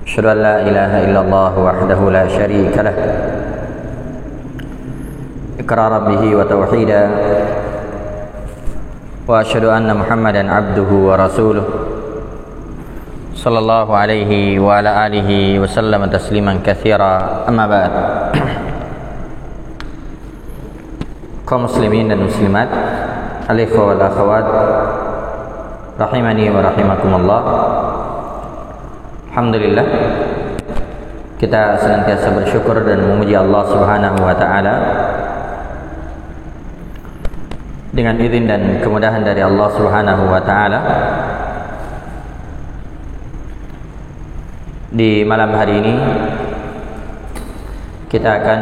أشهد أن لا إله إلا الله وحده لا شريك له إقرارا به وتوحيدا وأشهد أن محمدا عبده ورسوله صلى الله عليه وعلى آله وسلم تسليما كثيرا أما بعد. Kaum muslimin dan muslimat, al-ikhwa wal akhawat, rahimani wa rahimakumullah. Alhamdulillah, kita senantiasa bersyukur dan memuji Allah Subhanahu wa taala dengan izin dan kemudahan dari Allah Subhanahu wa taala. Di malam hari ini kita akan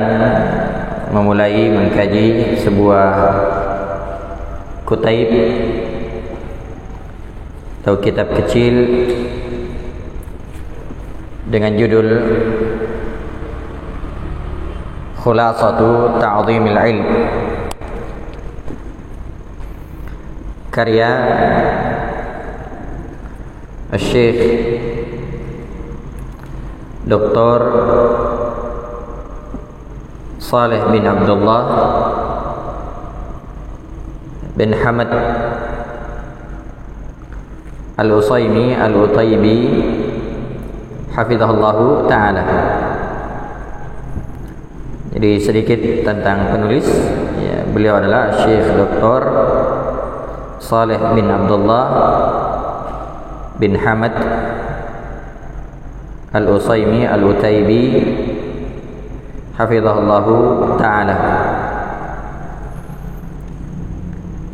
memulai mengkaji sebuah kutaib atau kitab kecil dengan judul Khulasatu Ta'zimil Ilm, karya Syekh Dr. Saleh bin Abdullah bin Hamad Al-Utsaimin Al-Utaibi hafizahullahu ta'ala. Jadi sedikit tentang penulis, ya, beliau adalah Syekh Dr. Saleh bin Abdullah bin Hamad Al-Utsaimin Al-Utaibi hafizahullahu ta'ala.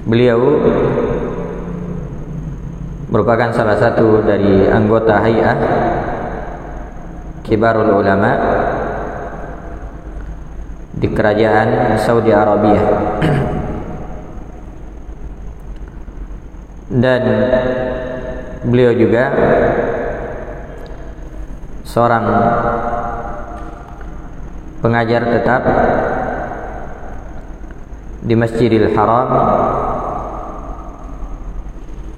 Beliau merupakan salah satu dari anggota Hay'ah Kibarul Ulama di kerajaan Saudi Arabia, dan beliau juga seorang pengajar tetap di Masjidil Haram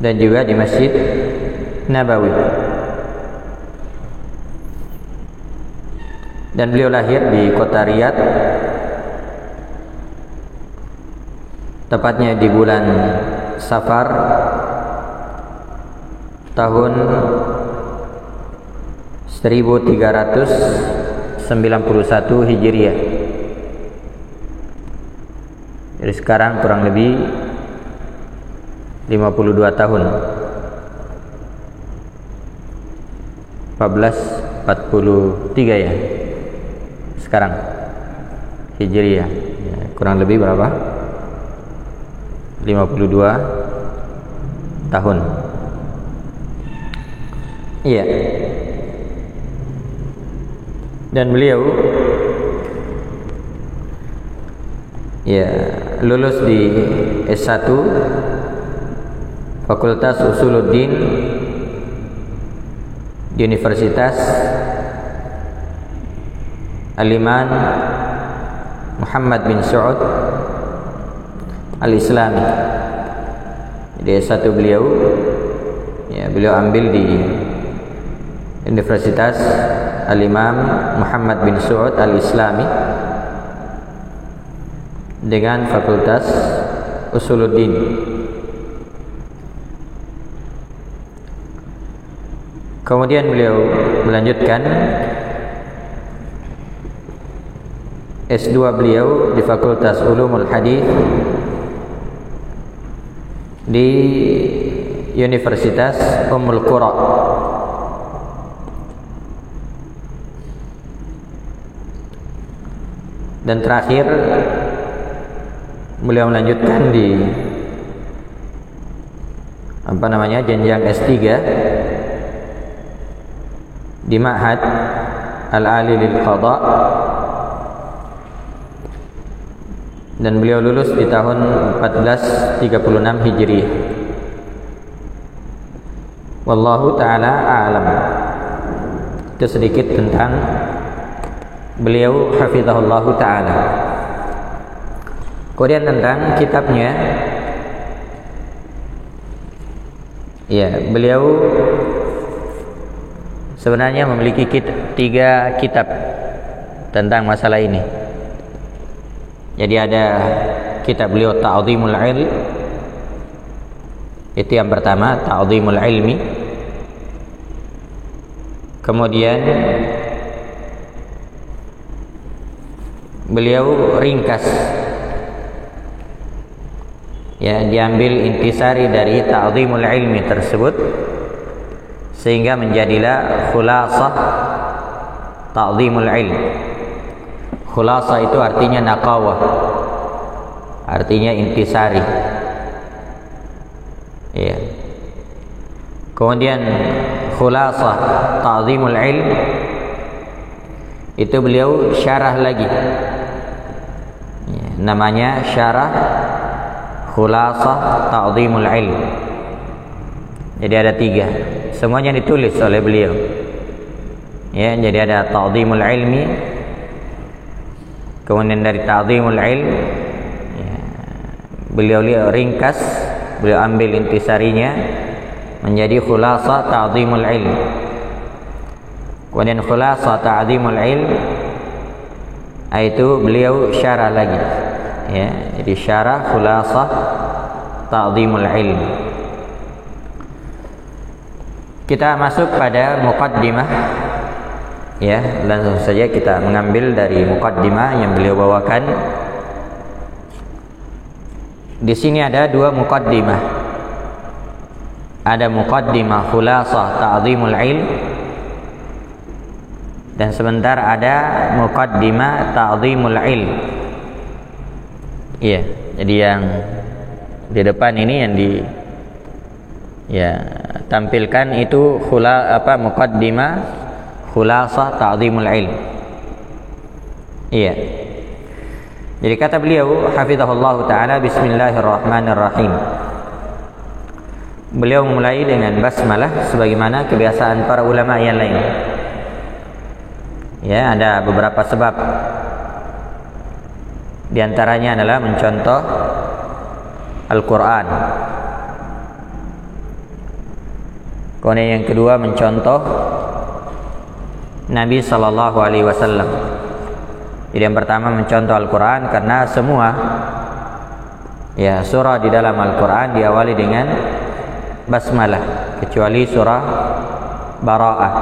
dan juga di Masjid Nabawi. Dan beliau lahir di kota Riyadh, tepatnya di bulan Safar tahun 1391 Hijriah. Jadi sekarang kurang lebih 52 tahun, 1443 ya sekarang Hijriah, ya, kurang lebih berapa? 52 tahun. Iya. Dan beliau ya lulus di S1 Fakultas Usuluddin di Universitas Al-Iman Muhammad bin Saud Al-Islami. Jadi S1 beliau, ya, beliau ambil di Universitas Al-Imam Muhammad bin Saud Al-Islami dengan Fakultas Usuluddin. Kemudian beliau melanjutkan S2 beliau di Fakultas Ulumul Hadis di Universitas Ummul Qura. Dan terakhir beliau melanjutkan di jenjang S3 di Ma'had Al-Ali lil Qada, dan beliau lulus di tahun 1436 Hijriah. Wallahu ta'ala a'lam. Itu sedikit tentang beliau hafizahullahu ta'ala. Kemudian tentang kitabnya, ya, beliau sebenarnya memiliki 3 kitab tentang masalah ini. Jadi ada kitab beliau Ta'dhimul Ilm, itu yang pertama, Ta'dhimul Ilmi. Kemudian beliau ringkas, ya, diambil intisari dari Ta'dhimul Ilmi tersebut sehingga menjadilah Khulasah Ta'dhimul Ilm. Khulasah itu artinya naqawah, artinya intisari, ya. Kemudian Khulasah Ta'dhimul Ilm itu beliau syarah lagi, ya, namanya syarah Khulasah Ta'dhimul Ilm. Jadi ada 3, semuanya ditulis oleh beliau, ya. Jadi ada Ta'dhimul Ilmi, kemudian dari Ta'dhimul Ilm, ya, beliau ringkas, beliau ambil intisarinya menjadi Khulasah Ta'dhimul Ilm. Kemudian Khulasah Ta'dhimul Ilm itu beliau syarah lagi, ya. Jadi syarah Khulasah Ta'dhimul Ilm. Kita masuk pada muqaddimah, ya. Langsung saja kita mengambil dari muqaddimah yang beliau bawakan. Di sini ada 2 muqaddimah. Ada muqaddimah Khulasah Ta'dhimul Ilm, dan sebentar ada muqaddimah Ta'dhimul Ilm. Iya, jadi yang di depan ini yang tampilkan itu muqaddimah Khulasah Ta'dhimul Ilm. Iya. Jadi kata beliau hafizahullah taala, bismillahirrahmanirrahim. Beliau memulai dengan basmalah sebagaimana kebiasaan para ulama yang lain. Ya, ada beberapa sebab. Di antaranya adalah mencontoh Al-Qur'an. Kemudian yang kedua mencontoh Nabi sallallahu alaihi wasallam. Jadi yang pertama mencontoh Al-Qur'an karena semua, ya, surah di dalam Al-Qur'an diawali dengan basmalah kecuali surah Bara'ah.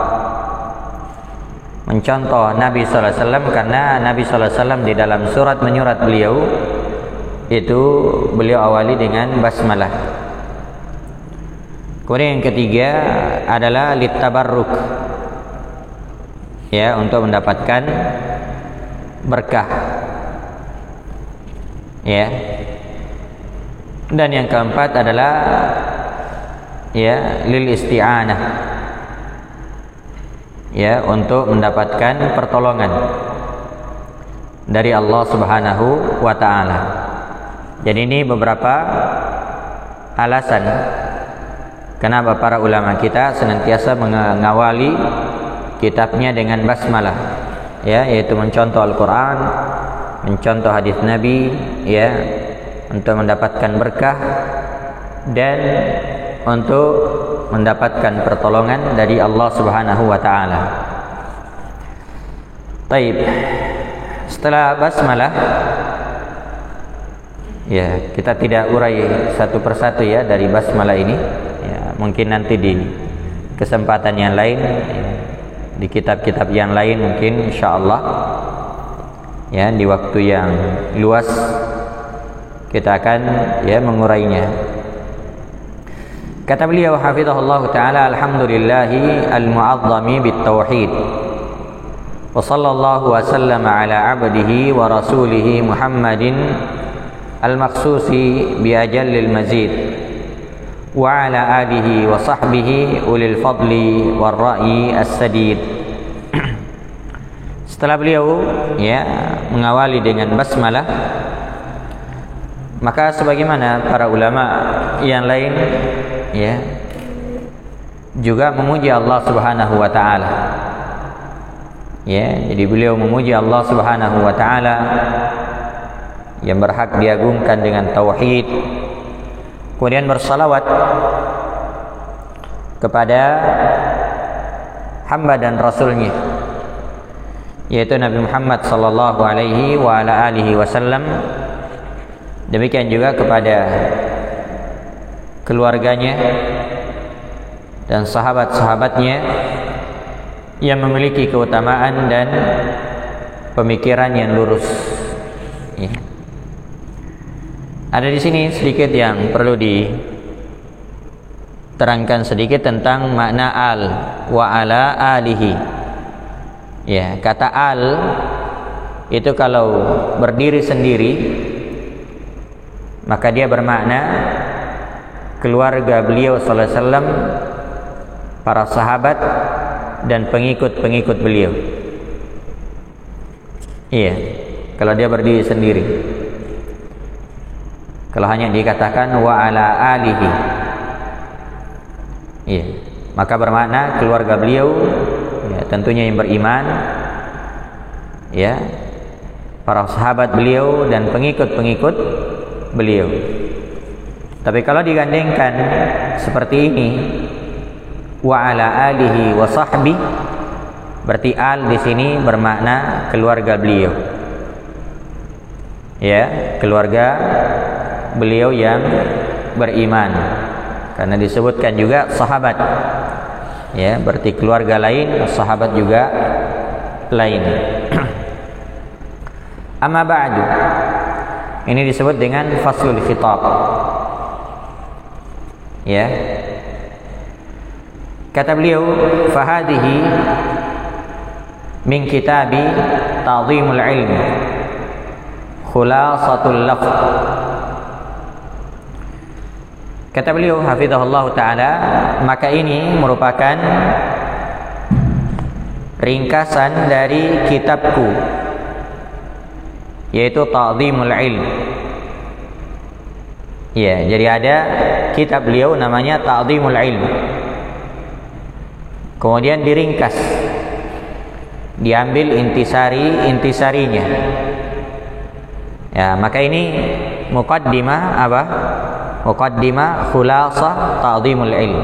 Mencontoh Nabi sallallahu alaihi wasallam karena Nabi sallallahu alaihi wasallam di dalam surat menyurat beliau itu beliau awali dengan basmalah. Kemudian yang ketiga adalah litabarruk, ya, untuk mendapatkan berkah, ya. Dan yang keempat adalah, ya, lil isti'anah, ya, untuk mendapatkan pertolongan dari Allah Subhanahu wa taala. Jadi ini beberapa alasan kenapa para ulama kita senantiasa mengawali kitabnya dengan basmalah, ya, yaitu mencontoh Al-Qur'an, mencontoh hadis Nabi, ya, untuk mendapatkan berkah dan untuk mendapatkan pertolongan dari Allah Subhanahu wa taala. Baik. Setelah basmalah, ya, kita tidak urai satu persatu, ya, dari basmalah ini. Ya, mungkin nanti di kesempatan yang lain, ya, di kitab-kitab yang lain mungkin insyaallah, ya, di waktu yang luas kita akan, ya, mengurainya. Kata beliau hafizahullah taala, alhamdulillahi al-mu'azzami bit-tauhid wa sallallahu wa sallama ala abdihi wa rasulihi Muhammadin al-maqsusi bi ajallil mazid wa ala alihi wa sahbihi ulil fadli war ra'yi as-sadid. Setelah beliau, ya, mengawali dengan basmalah, maka sebagaimana para ulama yang lain, ya, juga memuji Allah Subhanahu wa taala. Ya, jadi beliau memuji Allah Subhanahu wa taala yang berhak diagungkan dengan tauhid. Kemudian bersalawat kepada hamba dan rasulnya, yaitu Nabi Muhammad sallallahu alaihi wa ala alihi wasallam. Demikian juga kepada keluarganya dan sahabat-sahabatnya yang memiliki keutamaan dan pemikiran yang lurus. Ya. Ada di sini sedikit yang perlu diterangkan sedikit tentang makna al wa ala alihi. Ya, kata al itu kalau berdiri sendiri maka dia bermakna keluarga beliau sallallahu alaihi wasallam, para sahabat dan pengikut-pengikut beliau. Iya, kalau dia berdiri sendiri. Kalau hanya dikatakan wa ala alihi, iya, maka bermakna keluarga beliau, ya, tentunya yang beriman, ya, para sahabat beliau dan pengikut-pengikut beliau. Tapi kalau digandengkan seperti ini, wa ala alihi wa sahbi, berarti al di sini bermakna keluarga beliau. Ya, keluarga beliau yang beriman. Karena disebutkan juga sahabat. Ya, berarti keluarga lain, sahabat juga lain. Amma ba'du. Ini disebut dengan faslul khitab. Ya. Kata beliau, fahadihi min kitabi ta'zimul ilm khulasatul lafz. Kata beliau hafizahullah ta'ala, maka ini merupakan ringkasan dari kitabku, yaitu ta'zimul ilm. Ya, jadi ada kitab beliau namanya ta'zimul ilm. Kemudian diringkas, diambil intisarinya. Ya, maka ini muqaddimah apa? Muqaddimah khulasah ta'zimul ilm.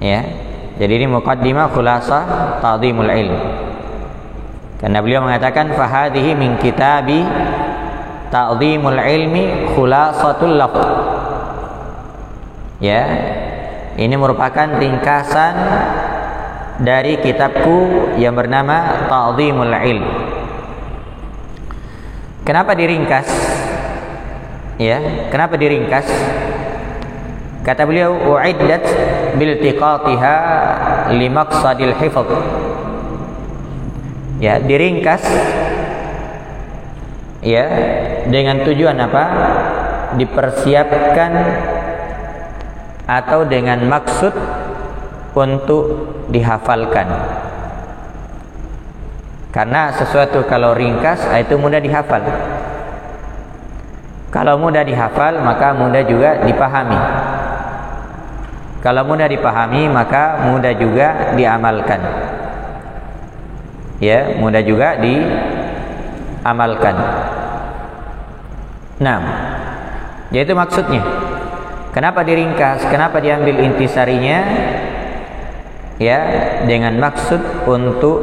Ya, jadi ini muqaddimah khulasah ta'zimul ilm. Karena beliau mengatakan fahadhihi min kitabi ta'zimul ilmi khulasatul lafz. Ya, ini merupakan ringkasan dari kitabku yang bernama Ta'zimul Ilm. Kenapa diringkas? Ya, kenapa diringkas? Kata beliau, u'iddat biltiqatiha limaqsadil hifdz. Ya, diringkas ya dengan tujuan apa? Dipersiapkan atau dengan maksud untuk dihafalkan. Karena sesuatu kalau ringkas itu mudah dihafal. Kalau mudah dihafal maka mudah juga dipahami. Kalau mudah dipahami maka mudah juga diamalkan. Ya, mudah juga diamalkan. Nah, yaitu maksudnya. Kenapa diringkas? Kenapa diambil intisarinya? Ya, dengan maksud untuk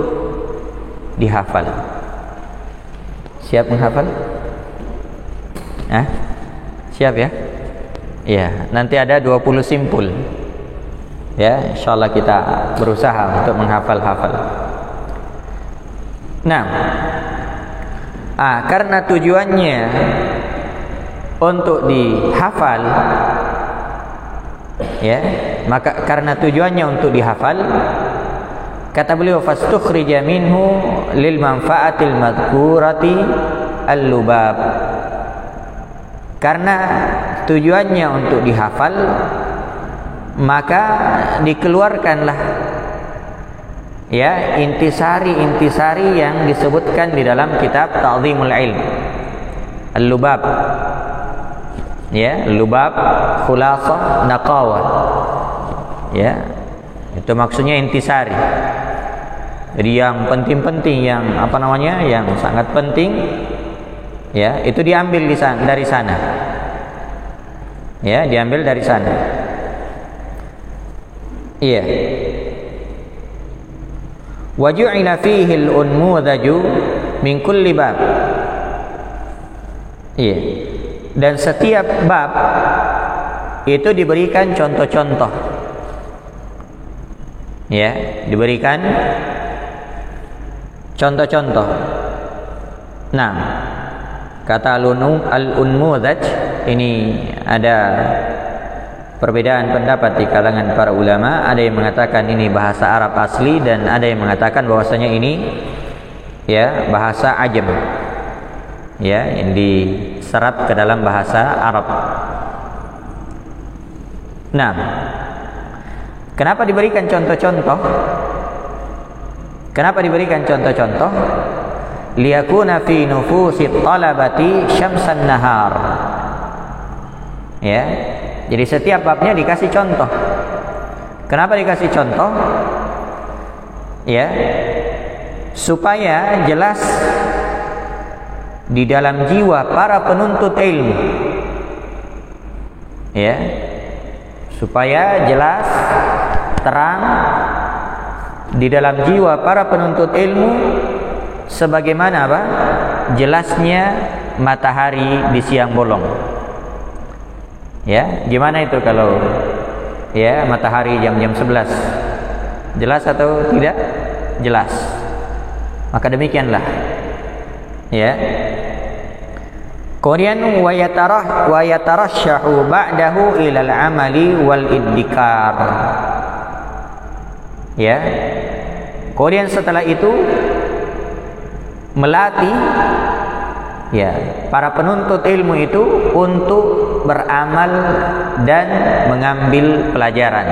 dihafal. Siap menghafal? Siap ya? Iya, nanti ada 20 simpul. Ya, insyaallah kita berusaha untuk menghafal-hafal. Nah, karena tujuannya untuk dihafal, ya, maka karena tujuannya untuk dihafal, kata beliau fastukhrija minhu lil manfaatil madhkurati al-lubab. Karena tujuannya untuk dihafal, maka dikeluarkanlah ya intisari-intisari yang disebutkan di dalam kitab Ta'zimul Ilm. Al-lubab. Ya, lubab, khulasah, naqawah. Ya, itu maksudnya intisari. Jadi yang penting-penting, yang apa namanya, yang sangat penting, ya, itu diambil dari sana. Ya, diambil dari sana. Iya. wa ju'ila fihi al-unmudhaju min kulli bab. Iya. Dan setiap bab itu diberikan contoh-contoh. Ya, diberikan contoh-contoh. Nah, kata al-unmudhaj ini ada perbedaan pendapat di kalangan para ulama. Ada yang mengatakan ini bahasa Arab asli dan ada yang mengatakan bahwasanya ini ya bahasa Ajam. Ya, yang diserap ke dalam bahasa Arab. Nah, kenapa diberikan contoh-contoh? Kenapa diberikan contoh-contoh? Liyakuna fi nufusi talabati syamsan nahar. Ya. Jadi setiap babnya dikasih contoh. Kenapa dikasih contoh? Ya. Supaya jelas di dalam jiwa para penuntut ilmu. Ya. Supaya jelas terang di dalam jiwa para penuntut ilmu sebagaimana apa? Jelasnya matahari di siang bolong. Ya, gimana itu kalau ya matahari jam-jam 11? Jelas atau tidak? Jelas. Maka demikianlah. Ya. Kemudian wa yatarashshahu ba'dahu ilal amali wal iddikar. Ya. Kemudian setelah itu melatih ya para penuntut ilmu itu untuk beramal dan mengambil pelajaran.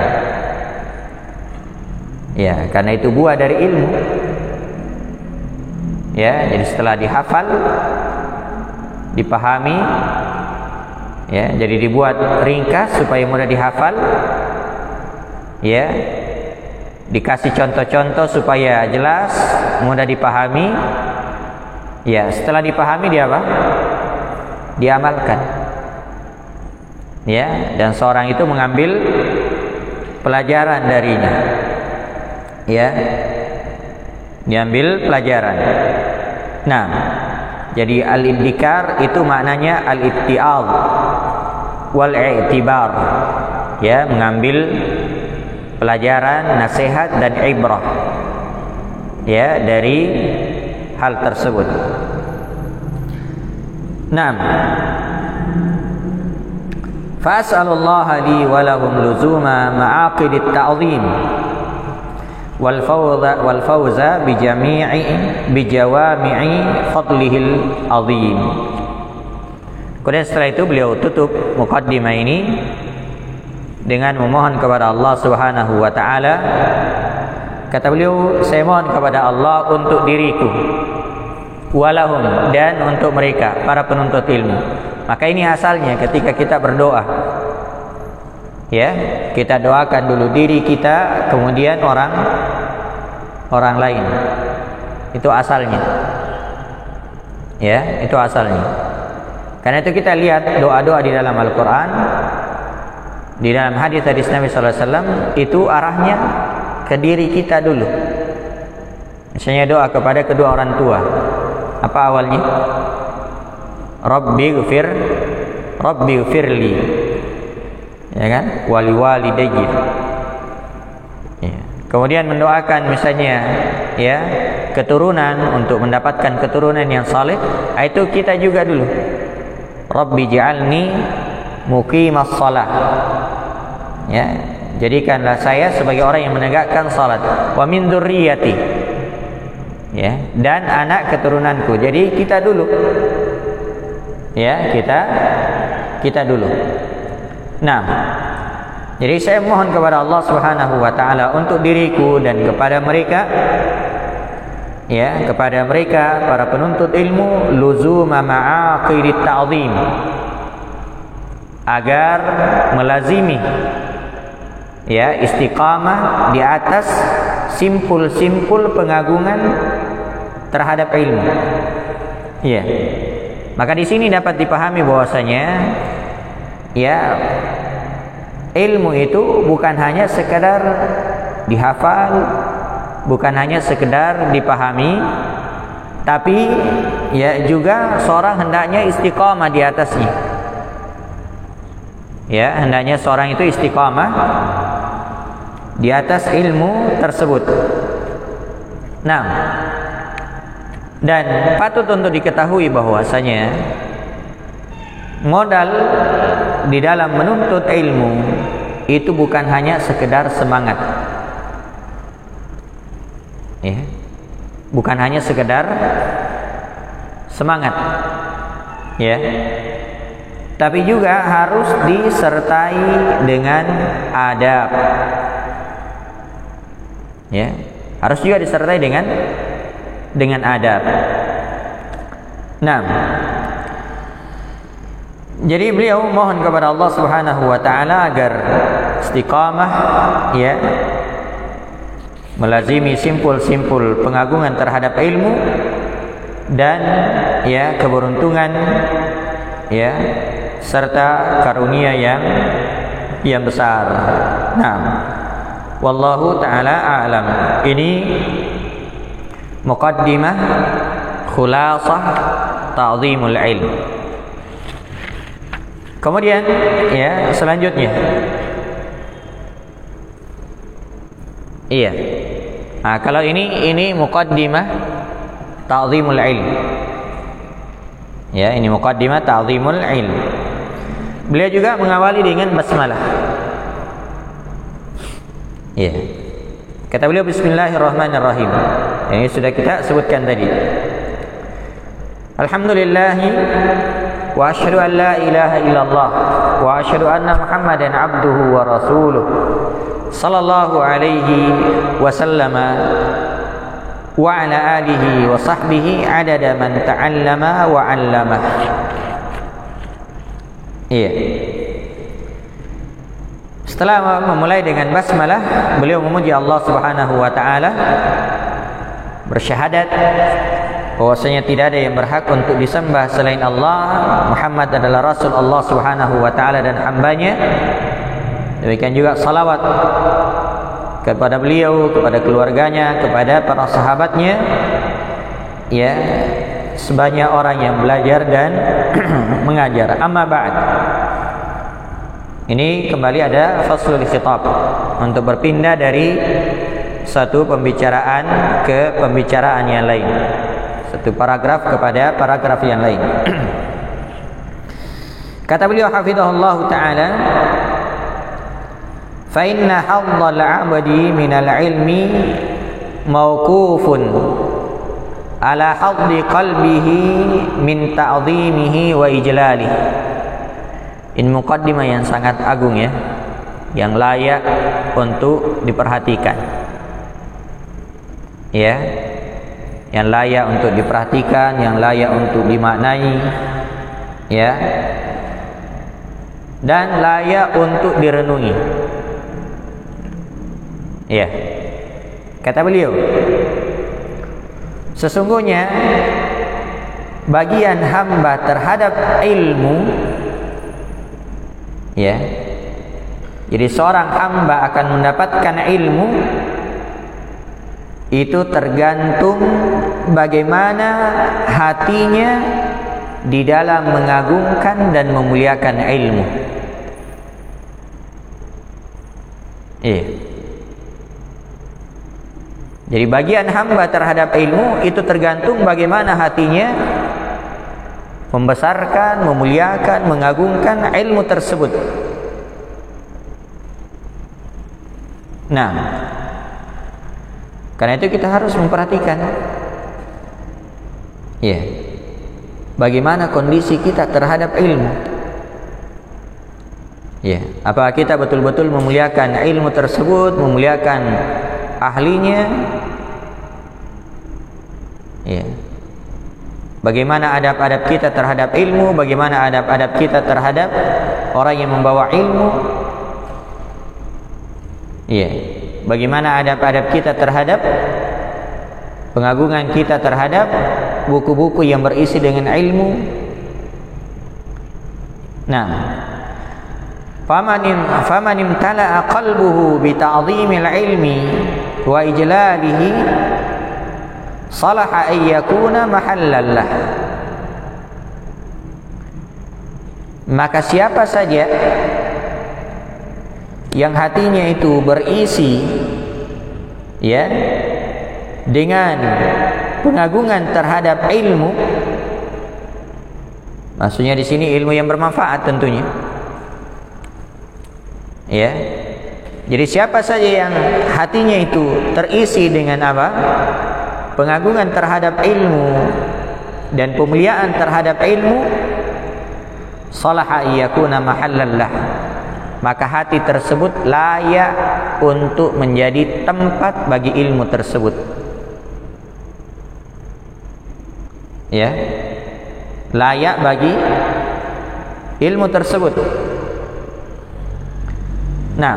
Ya, karena itu buah dari ilmu. Ya, jadi setelah dihafal, dipahami, ya, jadi dibuat ringkas supaya mudah dihafal. Ya, dikasih contoh-contoh supaya jelas, mudah dipahami. Ya, setelah dipahami dia apa? Diamalkan. Ya, dan seorang itu mengambil pelajaran darinya. Ya, diambil pelajaran. Nah, jadi al-iddikar itu maknanya al-itti'al wal i'tibar. Ya, mengambil pelajaran, nasihat dan ibrah. Ya, dari hal tersebut. Naam. Fas'alullaha li wa lahum luzuma ma'aqid at-ta'zim wal fawza bi jawami'i fadlihil azim. Kemudian setelah itu beliau tutup muqaddimah ini dengan memohon kepada Allah Subhanahu wa taala. Kata beliau, saya mohon kepada Allah untuk diriku, walahum, dan untuk mereka para penuntut ilmu. Maka ini asalnya ketika kita berdoa, ya, kita doakan dulu diri kita, kemudian orang lain. Itu asalnya. Ya, itu asalnya. Karena itu kita lihat doa-doa di dalam Al-Quran, di dalam hadis-hadis Nabi sallallahu alaihi wasallam, itu arahnya ke diri kita dulu. Misalnya doa kepada kedua orang tua, apa awalnya? Rabbi ghfirli, ya kan? Wali walidayya. Ya. Kemudian mendoakan misalnya ya keturunan, untuk mendapatkan keturunan yang saleh, itu kita juga dulu. Rabbi ja'alni muqimas shalah. Ya, jadikanlah saya sebagai orang yang menegakkan salat. Wa min dzurriyyati. Ya, dan anak keturunanku. Jadi kita dulu. Ya, kita dulu. Nah, jadi saya mohon kepada Allah Subhanahu wa taala untuk diriku dan kepada mereka, ya, kepada mereka para penuntut ilmu, luzuma ma'aqidit ta'zim, agar melazimi, ya, istiqamah di atas simpul-simpul pengagungan terhadap ilmu. Ya. Maka di sini dapat dipahami bahwasanya ya ilmu itu bukan hanya sekadar dihafal, bukan hanya sekedar dipahami, tapi ya juga seorang hendaknya istiqamah di atasnya. Ya, hendaknya seorang itu istiqamah di atas ilmu tersebut. Nah, dan patut untuk diketahui bahwasanya modal di dalam menuntut ilmu itu bukan hanya sekedar semangat. Ya. Bukan hanya sekedar semangat. Ya. Tapi juga harus disertai dengan adab. Ya. Harus juga disertai dengan adab. Nah, jadi beliau mohon kepada Allah Subhanahu wa taala agar istiqamah, ya, melazimi simpul-simpul pengagungan terhadap ilmu dan ya keberuntungan, ya, serta karunia yang besar. Nah, wallahu taala a'lam. Ini muqaddimah khulasah ta'zimul ilm. Kemudian ya selanjutnya, iya. Nah, kalau ini muqaddimah ta'zimul ilm. Ya, ini muqaddimah ta'zimul ilm. Beliau juga mengawali dengan basmalah. Iya. Kata beliau bismillahirrahmanirrahim. Yang sudah kita sebutkan tadi. Alhamdulillah wa asyhadu an la ilaha illallah wa asyhadu anna Muhammadan abduhu wa rasuluh sallallahu alaihi wasallama wa ala alihi wa sahbihi adada man ta'allama wa 'allama. Iya. Setelah memulai dengan basmalah, beliau memuji Allah Subhanahu wa taala, bersyahadat bahwasanya tidak ada yang berhak untuk disembah selain Allah, Muhammad adalah Rasul Allah Subhanahu wa taala dan hambanya. Demikian juga salawat kepada beliau, kepada keluarganya, kepada para sahabatnya, ya, sebanyak orang yang belajar dan mengajar. Amma ba'd. Ini kembali ada faslul khitab, untuk berpindah dari satu pembicaraan ke pembicaraan yang lain, satu paragraf kepada paragraf yang lain. Kata beliau hafizahullah taala, fa inna haddal 'abdi minal ilmi mawqufun ala haddi qalbihi min ta'zimihi wa ijlalihi. Ini muqaddimah yang sangat agung, ya, yang layak untuk diperhatikan, ya, yang layak untuk diperhatikan, yang layak untuk dimaknai, ya, dan layak untuk direnungi. Ya, kata beliau, sesungguhnya bagian hamba terhadap ilmu, ya, jadi seorang hamba akan mendapatkan ilmu itu tergantung bagaimana hatinya di dalam mengagungkan dan memuliakan ilmu. Iya. Jadi bagian hamba terhadap ilmu itu tergantung bagaimana hatinya membesarkan, memuliakan, mengagungkan ilmu tersebut. Nah, karena itu kita harus memperhatikan, ya, bagaimana kondisi kita terhadap ilmu. Ya, apakah kita betul-betul memuliakan ilmu tersebut, memuliakan ahlinya? Ya. Bagaimana adab-adab kita terhadap ilmu, bagaimana adab-adab kita terhadap orang yang membawa ilmu? Iya. Bagaimana adab-adab kita terhadap pengagungan kita terhadap buku-buku yang berisi dengan ilmu? Nah, faman imtala'a qalbuhu bi ta'dhimil ilmi wa ijlalihi salaha ay yakuna mahallan lah. Maka siapa saja yang hatinya itu berisi ya dengan pengagungan terhadap ilmu, maksudnya di sini ilmu yang bermanfaat tentunya. Ya. Jadi siapa saja yang hatinya itu terisi dengan apa? Pengagungan terhadap ilmu dan pemuliaan terhadap ilmu, salaha iyakuna mahallallah. Maka hati tersebut layak untuk menjadi tempat bagi ilmu tersebut. Ya. Layak bagi ilmu tersebut. Nah,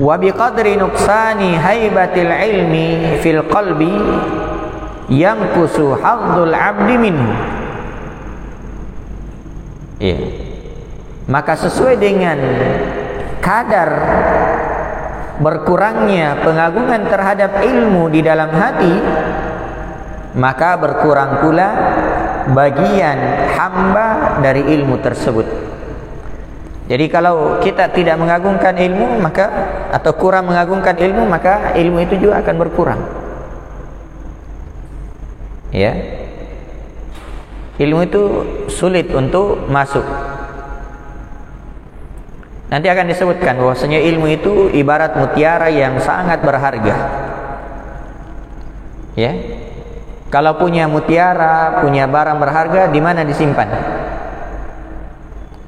wa biqadri nuqsani haibatil ilmi fil qalbi yanqusu haddul 'abdi minhu. Ya. Maka sesuai dengan kadar berkurangnya pengagungan terhadap ilmu di dalam hati, maka berkurang pula bagian hamba dari ilmu tersebut. Jadi kalau kita tidak mengagungkan ilmu, maka atau kurang mengagungkan ilmu, maka ilmu itu juga akan berkurang. Ya. Ilmu itu sulit untuk masuk. Nanti akan disebutkan bahwasanya ilmu itu ibarat mutiara yang sangat berharga. Ya. Kalau punya mutiara, punya barang berharga, di mana disimpan?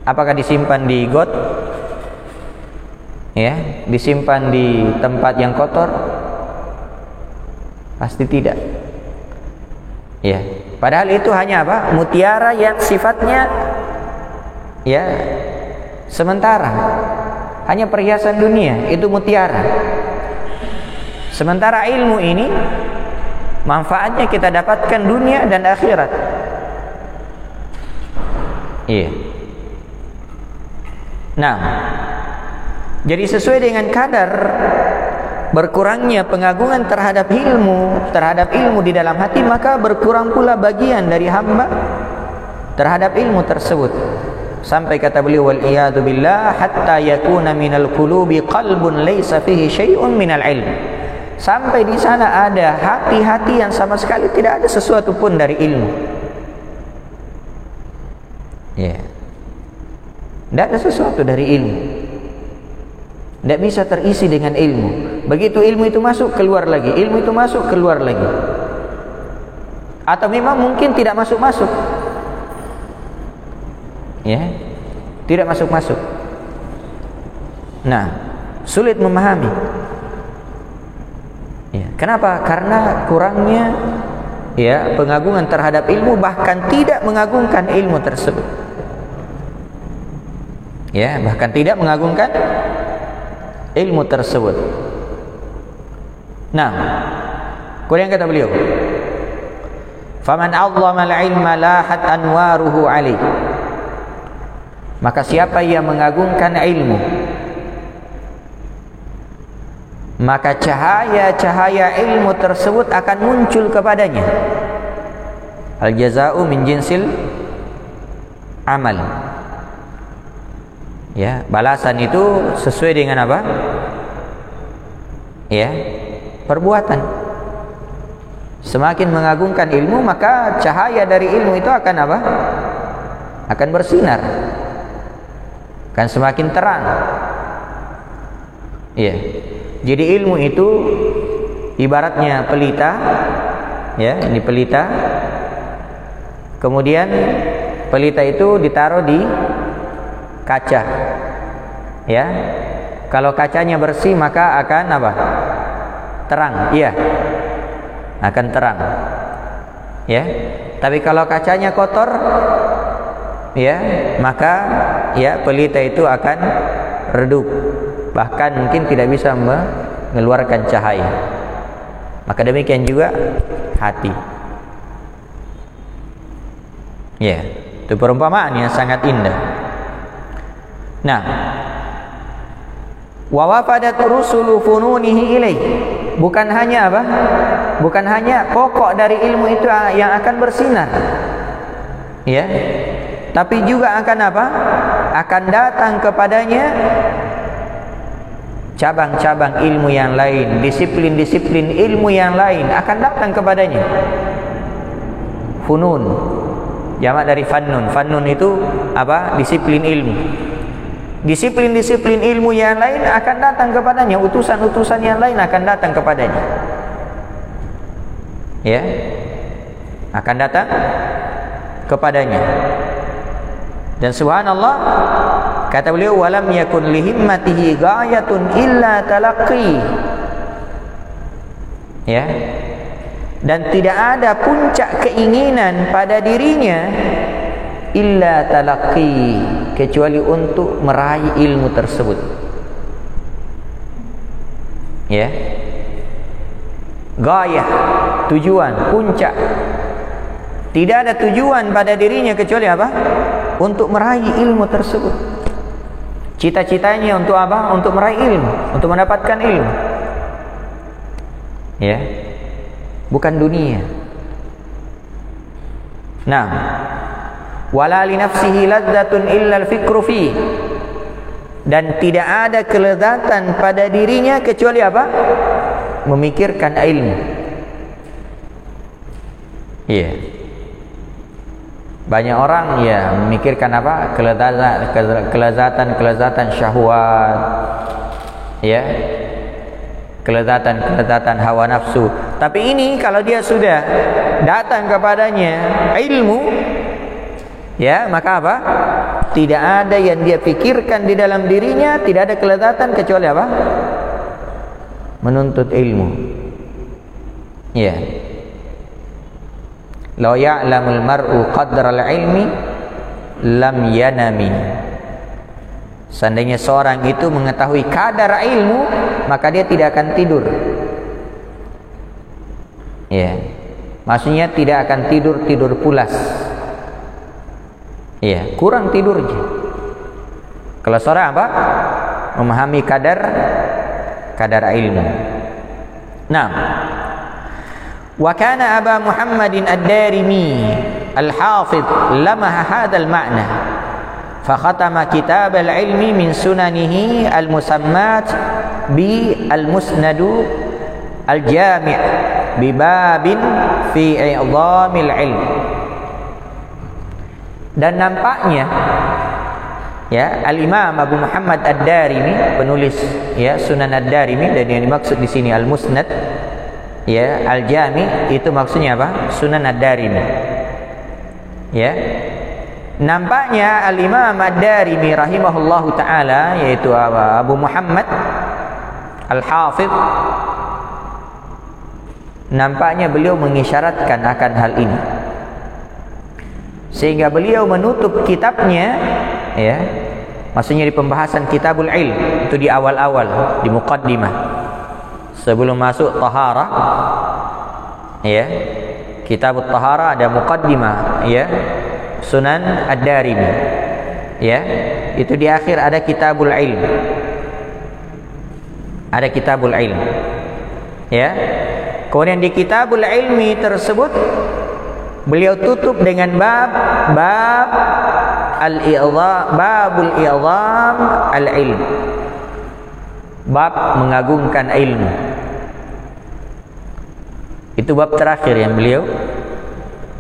Apakah disimpan di got? Ya, disimpan di tempat yang kotor? Pasti tidak. Ya, padahal itu hanya apa? Mutiara yang sifatnya ya sementara. Hanya perhiasan dunia, itu mutiara. Sementara ilmu ini manfaatnya kita dapatkan dunia dan akhirat. Iya. Nah, jadi sesuai dengan kadar berkurangnya pengagungan terhadap ilmu di dalam hati, maka berkurang pula bagian dari hamba terhadap ilmu tersebut. Sampai kata beliau, wal iyadu billah, hatta yakuna minal qulubi qalbun laysa fihi syai'un minal ilm. Sampai di sana ada hati-hati yang sama sekali tidak ada sesuatu pun dari ilmu. Ya. Tidak ada sesuatu dari ilmu. Tidak bisa terisi dengan ilmu. Begitu ilmu itu masuk, keluar lagi. Ilmu itu masuk, keluar lagi. Atau memang mungkin tidak masuk-masuk. Ya, tidak masuk-masuk. Nah, sulit memahami. Ya, kenapa? Karena kurangnya ya pengagungan terhadap ilmu, bahkan tidak mengagungkan ilmu tersebut. Ya, bahkan tidak mengagungkan ilmu tersebut. Nah, kemudian kata beliau, faman 'azzama al-'ilma lahat anwaruhu 'alaihi. Maka siapa yang mengagungkan ilmu, maka cahaya-cahaya ilmu tersebut akan muncul kepadanya. Al-jaza'u min jinsil amal. Ya, balasan itu sesuai dengan apa? Ya, perbuatan. Semakin mengagungkan ilmu, maka cahaya dari ilmu itu akan apa? Akan bersinar. Akan semakin terang. Ya. Jadi ilmu itu ibaratnya pelita. Ya, ini pelita. Kemudian pelita itu ditaruh di kaca. Ya. Kalau kacanya bersih, maka akan apa? Terang. Iya. Akan terang. Ya. Tapi kalau kacanya kotor, ya, maka ya pelita itu akan redup. Bahkan mungkin tidak bisa mengeluarkan cahaya. Maka demikian juga hati. Ya, itu perumpamaan yang sangat indah. Nah, wa wafadat rusulu fununihi ilaih. Bukan hanya apa? Bukan hanya pokok dari ilmu itu yang akan bersinar. Ya. Tapi juga akan apa? Akan datang kepadanya cabang-cabang ilmu yang lain, disiplin-disiplin ilmu yang lain akan datang kepadanya. Funun, jamak dari fannun. Fannun itu apa? Disiplin ilmu. Disiplin-disiplin ilmu yang lain akan datang kepadanya, utusan-utusan yang lain akan datang kepadanya. Ya. Akan datang kepadanya. Dan subhanallah, kata beliau, walam yakun lihimmatihi ghayatun illa talaqqi. Ya. Dan tidak ada puncak keinginan pada dirinya illa talaqqi, kecuali untuk meraih ilmu tersebut. Ya. Ghayah, tujuan, puncak. Tidak ada tujuan pada dirinya kecuali apa? Untuk meraih ilmu tersebut. Cita-citanya untuk apa? Untuk meraih ilmu, untuk mendapatkan ilmu. Ya. Bukan dunia. Nah, wala li nafsihi ladzatun illa al-fikru fi. Dan tidak ada kelezatan pada dirinya kecuali apa? Memikirkan ilmu. Iya. Banyak orang ya memikirkan apa? Kelezatan syahwat. Ya. Kelezatan hawa nafsu. Tapi ini kalau dia sudah datang kepadanya ilmu, ya, maka apa? Tidak ada yang dia pikirkan di dalam dirinya, tidak ada kelezatan kecuali apa? Menuntut ilmu. Ya. Law ya'lamul mar'u qadral ilmi lam yanami. Seandainya seorang itu mengetahui kadar ilmu, maka dia tidak akan tidur. Ya. Maksudnya tidak akan tidur pulas. Ya, kurang tidurnya. Kalau seorang apa? Memahami kadar ilmu. Nah, wa kana Aba Muhammadin ad-Darimi al-Hafidh lamaha hadzal ma'na fa khatama kitab al-ilmi min sunanihi al-musammat bi al-musnad al-jami' bi babin fi i'dhamil ilm. Dan nampaknya ya, Al-Imam Abu Muhammad Ad-Darimi, penulis ya Sunan Ad-Darimi, dan yang dimaksud di sini Al-Musnad ya, Al-Jami itu maksudnya apa? Sunan Ad-Darimi. Ya. Nampaknya Al-Imam Ad-Darimi rahimahullahu taala, yaitu Abu Muhammad Al-Hafidh, nampaknya beliau mengisyaratkan akan hal ini. Sehingga beliau menutup kitabnya ya, maksudnya di pembahasan Kitabul Ilm itu di awal-awal, di muqaddimah sebelum masuk taharah ya, Kitabut Taharah ada muqaddimah ya, Sunan Ad-Darimi ya, itu di akhir ada Kitabul Ilm, ada Kitabul Ilm ya. Kemudian di Kitabul Ilmi tersebut beliau tutup dengan bab al-i'dham, babul i'dham al-ilm, bab mengagungkan ilmu. Itu bab terakhir yang beliau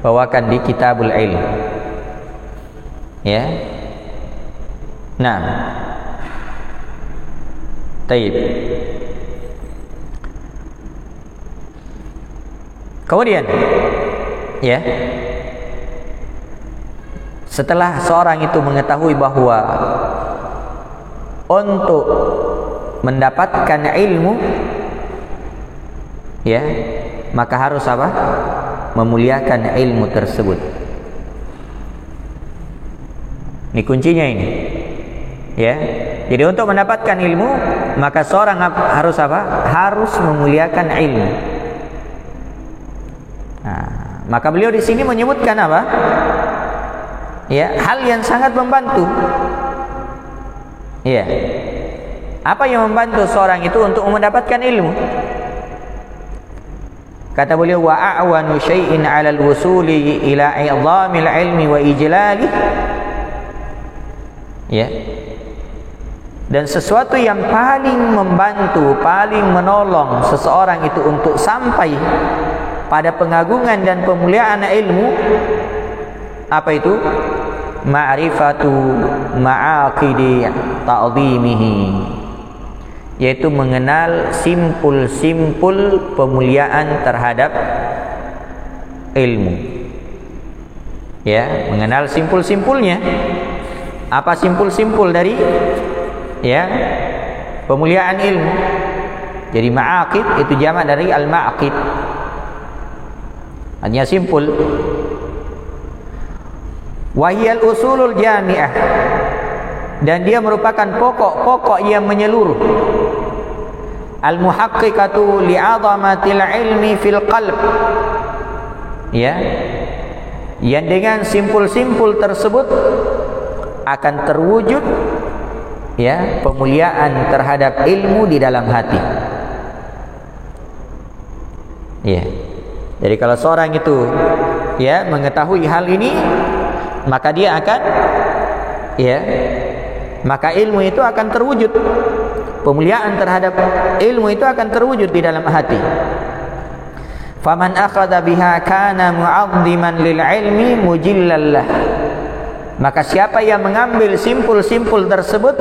bawakan di Kitabul Ilm. Ya. Nah. Taib. Kemudian ya, setelah seorang itu mengetahui bahwa untuk mendapatkan ilmu ya, maka harus apa? Memuliakan ilmu tersebut. Ini kuncinya ini. Ya. Jadi untuk mendapatkan ilmu, maka seorang harus apa? Harus memuliakan ilmu. Nah, maka beliau di sini menyebutkan apa? Ya, hal yang sangat membantu. Iya. Apa yang membantu seorang itu untuk mendapatkan ilmu? Kata beliau, wa a'wanu syai'in 'alal wusuli ila 'idhamil ilmi wa ijlali. Ya. Dan sesuatu yang paling membantu, paling menolong seseorang itu untuk sampai pada pengagungan dan pemuliaan ilmu, apa itu? Ma'rifatu ma'aqidi ta'zimihi, yaitu mengenal simpul-simpul pemuliaan terhadap ilmu. Ya, mengenal simpul-simpulnya. Apa simpul-simpul dari pemuliaan ilmu? Jadi ma'aqid itu jamak dari al-ma'qid, artinya simpul. Wahiyal usulul jami'ah, dan dia merupakan pokok-pokok yang menyeluruh. Al-muhaqqiqatu li'azamatil ilmi fil qalb, ya, yang dengan simpul-simpul tersebut akan terwujud pemuliaan terhadap ilmu di dalam hati. Ya. Jadi kalau seorang itu mengetahui hal ini, maka dia akan maka ilmu itu akan terwujud. Pemuliaan terhadap ilmu itu akan terwujud di dalam hati. Faman akhadha biha kana mu'azziman lil ilmi mujillallah. Maka siapa yang mengambil simpul-simpul tersebut,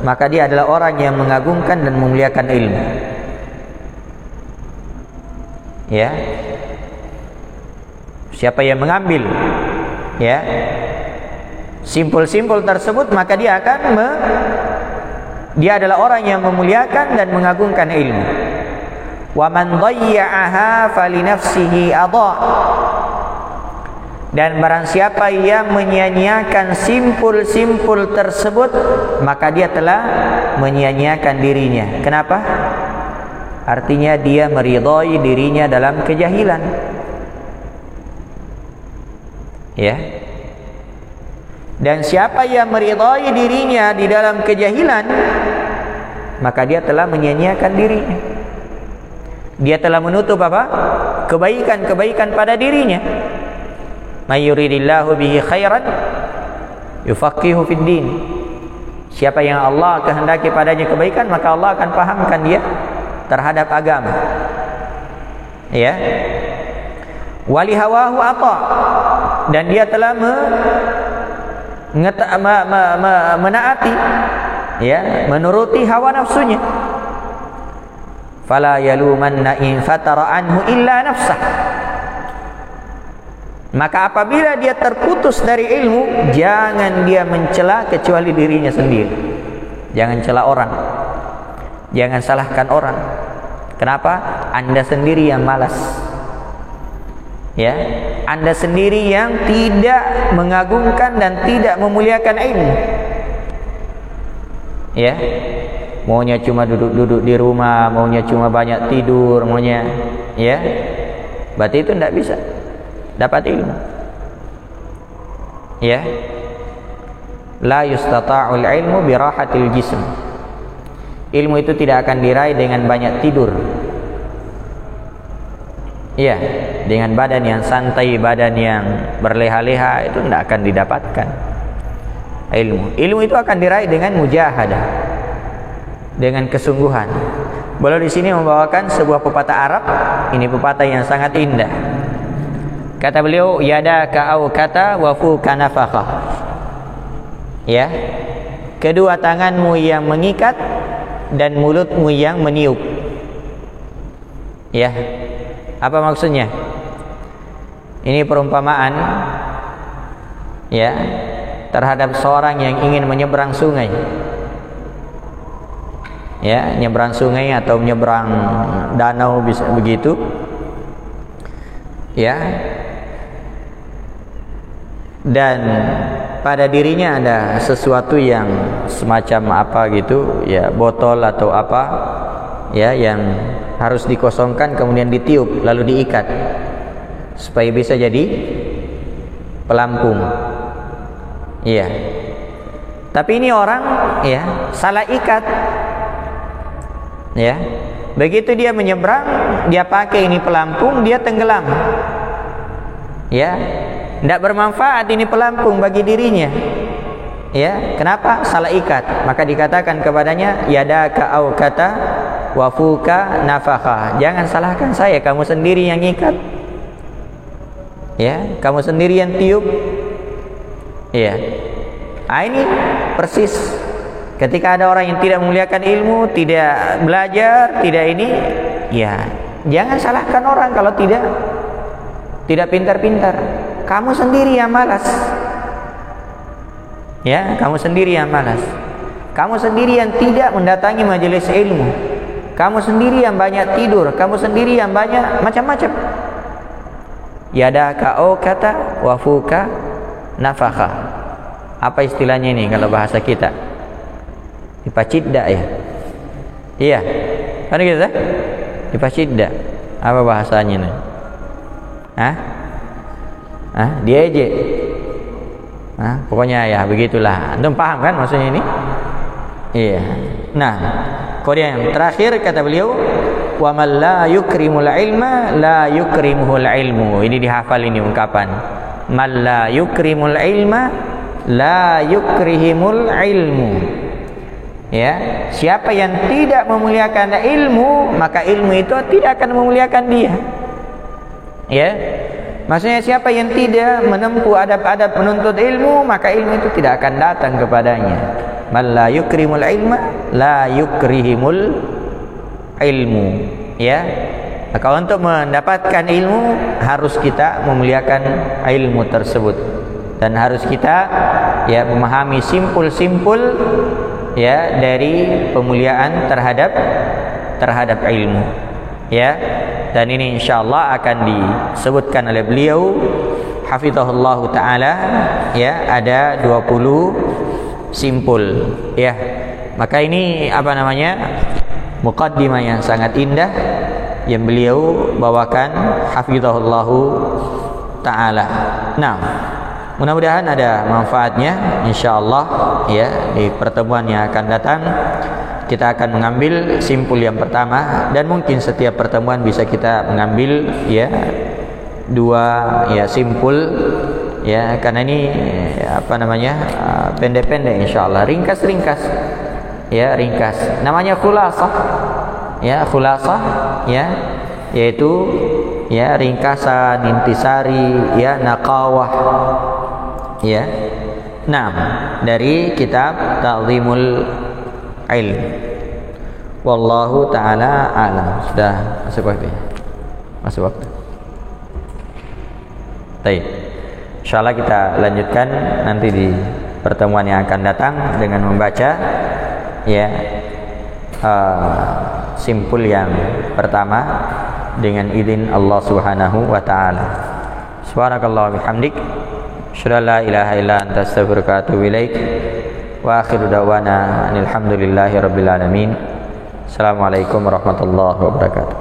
maka dia adalah orang yang mengagungkan dan memuliakan ilmu. Ya. Siapa yang mengambil simpul-simpul tersebut, maka dia adalah orang yang memuliakan dan mengagungkan ilmu. Wa man dhayya'aha falinafsihi adha. Dan barang siapa yang menyia-nyiakan simpul-simpul tersebut, maka dia telah menyia-nyiakan dirinya. Kenapa? Artinya dia meridhai dirinya dalam kejahilan. Ya. Dan siapa yang meridhai dirinya di dalam kejahilan, maka dia telah menyia-nyiakan dirinya. Dia telah menutup kebaikan-kebaikan pada dirinya. May yuridillahu bihi khairan yufaqihu fid din. Siapa yang Allah kehendaki padanya kebaikan, maka Allah akan pahamkan dia terhadap agama. Ya. Wali hawahu ata, dan dia telah menaati, menuruti hawa nafsunya. Fala yalumanna in fatara anhu illa nafsah. Maka apabila dia terputus dari ilmu, jangan dia mencela kecuali dirinya sendiri. Jangan cela orang, jangan salahkan orang. Kenapa? Anda sendiri yang malas. Ya, Anda sendiri yang tidak mengagungkan dan tidak memuliakan ilmu. Ya, maunya cuma duduk-duduk di rumah, maunya cuma banyak tidur, maunya, berarti itu tidak bisa dapat ilmu. Ya, la yustata'ul ilmu birahatil jism. Ilmu itu tidak akan diraih dengan banyak tidur. Iya, dengan badan yang santai, badan yang berleha-leha, itu tidak akan didapatkan ilmu. Ilmu itu akan diraih dengan mujahadah, dengan kesungguhan. Beliau di sini membawakan sebuah pepatah Arab. Ini pepatah yang sangat indah. Kata beliau, yadaka au kata wa fuka nafakah. Ya, kedua tanganmu yang mengikat dan mulutmu yang meniup. Ya. Apa maksudnya? Ini perumpamaan terhadap seorang yang ingin menyeberang sungai. Ya, nyeberang sungai atau menyeberang danau, bisa begitu. Ya. Dan pada dirinya ada sesuatu yang semacam apa gitu, botol atau apa, yang harus dikosongkan kemudian ditiup lalu diikat supaya bisa jadi pelampung. Iya. Tapi ini orang ya salah ikat. Ya. Begitu dia menyeberang, dia pakai ini pelampung, dia tenggelam. Ya. Tidak bermanfaat ini pelampung bagi dirinya. Ya, kenapa? Salah ikat. Maka dikatakan kepadanya, yadaka au kata wafuka nafakha. Jangan salahkan saya, kamu sendiri yang ikat. Ya, kamu sendiri yang tiup. Ya. Ini persis ketika ada orang yang tidak memuliakan ilmu, tidak belajar, tidak ini, ya, jangan salahkan orang kalau tidak pintar-pintar. Kamu sendiri yang malas. Ya, kamu sendiri yang malas. Kamu sendiri yang tidak mendatangi majelis ilmu. Kamu sendiri yang banyak tidur. Kamu sendiri yang banyak macam-macam. Yadaka au kata wafuka nafakha. Apa istilahnya ini kalau bahasa kita? Dipacidda ya. Iya. Kan gitu? Dipacidda. Apa bahasanya nih? Diejek. Pokoknya ya begitulah. Antum paham kan maksudnya ini? Iya. Nah, kemudian yang terakhir kata beliau, wa man la yukrimul ilma la yukrimuhul ilmu. Ini dihafal ini ungkapan. Man la yukrimul ilma la yukrihimul ilmu. Ya, siapa yang tidak memuliakan ilmu, maka ilmu itu tidak akan memuliakan dia. Ya. Maksudnya siapa yang tidak menempuh adab-adab menuntut ilmu, maka ilmu itu tidak akan datang kepadanya. Man la yukrimul ilma la yukrihimul ilmu. Ya. Maka untuk mendapatkan ilmu harus kita memuliakan ilmu tersebut, dan harus kita ya memahami simpul-simpul ya dari pemuliaan terhadap ilmu. Ya. Dan ini insyaallah akan disebutkan oleh beliau hafizahullah taala, ya, ada 20 simpul, ya. Maka ini apa namanya? Muqaddimah yang sangat indah yang beliau bawakan hafizahullah taala. Nah, mudah-mudahan ada manfaatnya insyaallah, ya. Di pertemuan yang akan datang kita akan mengambil simpul yang pertama, dan mungkin setiap pertemuan bisa kita mengambil ya 2 ya simpul, ya, karena ini apa namanya pendek-pendek insyaallah, ringkas-ringkas, ya, ringkas. Namanya khulasah, ya, khulasah, ya, yaitu ya ringkasan, intisari, ya, naqawah, ya. Nah, dari kitab Ta'zimul Ilm. Wallahu ta'ala a'lam. Sudah masuk waktu. Masuk waktu. Baik. Insyaallah kita lanjutkan nanti di pertemuan yang akan datang dengan membaca ya simpul yang pertama dengan izin Allah Subhanahu wa taala. Subhanakallah bihamdik, asyhadu an la ilaha illa anta astaghfiruka wa atubu ilaik. Wa akhiru da'wana alhamdulillahi rabbil alamin. Assalamualaikum warahmatullahi wabarakatuh.